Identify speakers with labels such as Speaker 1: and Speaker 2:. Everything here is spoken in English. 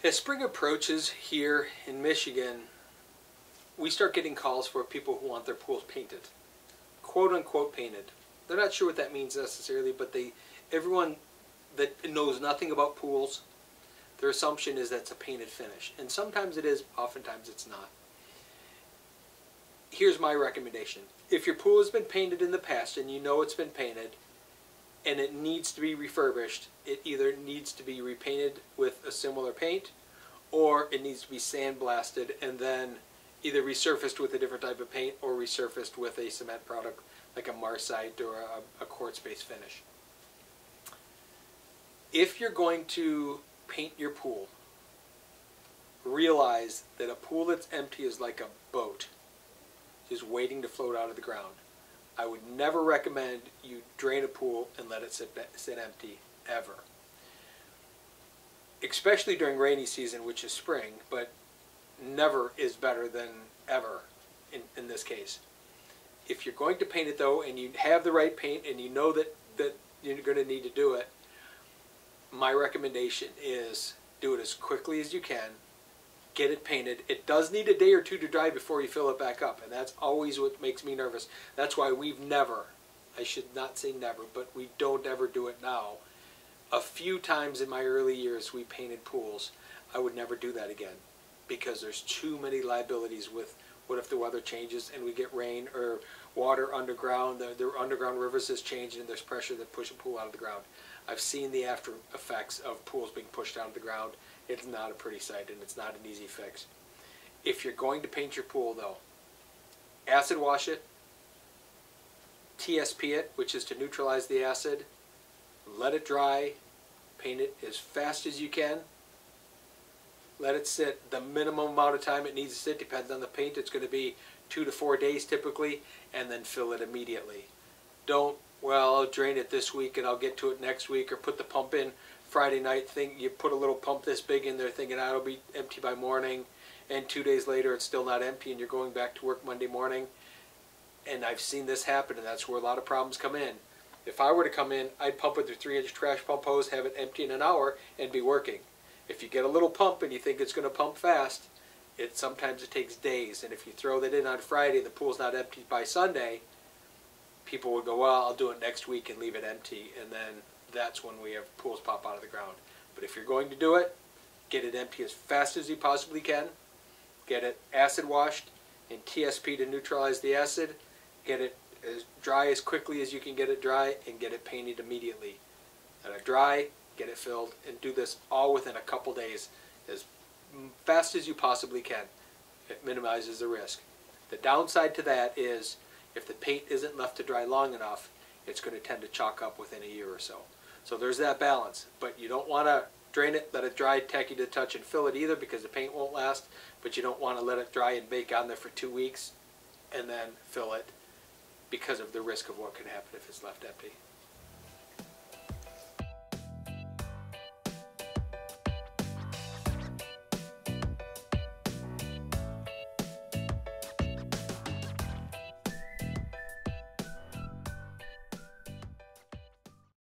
Speaker 1: As spring approaches here in Michigan, we start getting calls for people who want their pools painted, quote unquote painted. They're not sure what that means necessarily, but everyone that knows nothing about pools, their assumption is that's a painted finish. And sometimes it is, oftentimes it's not. Here's my recommendation. If your pool has been painted in the past and you know it's been painted and it needs to be refurbished, it either needs to be repainted with a similar paint or it needs to be sandblasted and then either resurfaced with a different type of paint or resurfaced with a cement product like a marcite or a quartz-based finish. If you're going to paint your pool, realize that a pool that's empty is like a boat, just waiting to float out of the ground. I would never recommend you drain a pool and let it sit empty, ever. Especially during rainy season, which is spring, but never is better than ever in this case. If you're going to paint it though, and you have the right paint and you know that you're going to need to do it, my recommendation is do it as quickly as you can. Get it painted. It does need a day or two to dry before you fill it back up, and that's always what makes me nervous. That's why we've never, I should not say never, but we don't ever do it now. A few times in my early years we painted pools. I would never do that again because there's too many liabilities with what if the weather changes and we get rain or water underground, the underground rivers has changed and there's pressure that push a pool out of the ground. I've seen the after effects of pools being pushed out of the ground. It's not a pretty sight and it's not an easy fix. If you're going to paint your pool though, acid wash it, TSP it, which is to neutralize the acid, let it dry, paint it as fast as you can, let it sit the minimum amount of time it needs to sit, depends on the paint, it's going to be 2 to 4 days typically, and then fill it immediately. Don't, well, I'll drain it this week and I'll get to it next week, or put the pump in Friday night, you put a little pump this big in there thinking it'll be empty by morning, and 2 days later it's still not empty and you're going back to work Monday morning. And I've seen this happen, and that's where a lot of problems come in. If I were to come in, I'd pump with your 3-inch trash pump hose, have it empty in an hour, and be working. If you get a little pump and you think it's going to pump fast, sometimes it takes days. And if you throw that in on Friday, the pool's not empty by Sunday, people would go, well, I'll do it next week and leave it empty. And then that's when we have pools pop out of the ground. But if you're going to do it, get it empty as fast as you possibly can. Get it acid washed and TSP to neutralize the acid. Get it as dry as quickly as you can get it dry, and get it painted immediately. Let it dry, get it filled, and do this all within a couple days as fast as you possibly can. It minimizes the risk. The downside to that is if the paint isn't left to dry long enough, it's going to tend to chalk up within a year or so. So there's that balance. But you don't want to drain it, let it dry, tacky to the touch, and fill it either, because the paint won't last. But you don't want to let it dry and bake on there for 2 weeks and then fill it, because of the risk of what can happen if it's left empty.